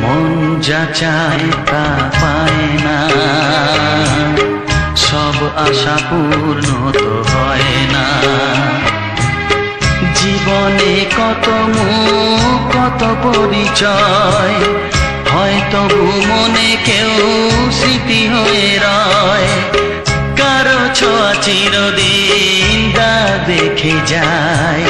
মন যা চায় তা পায় না, সব আশা পূর্ণ তো হয় না। জীবনে কত মুখ কত পরিচয়, হয়তো মনে কেউ স্মৃতি হয়ে রয়। কারো ছোঁয়া চিরদিন দা দেখে যায়।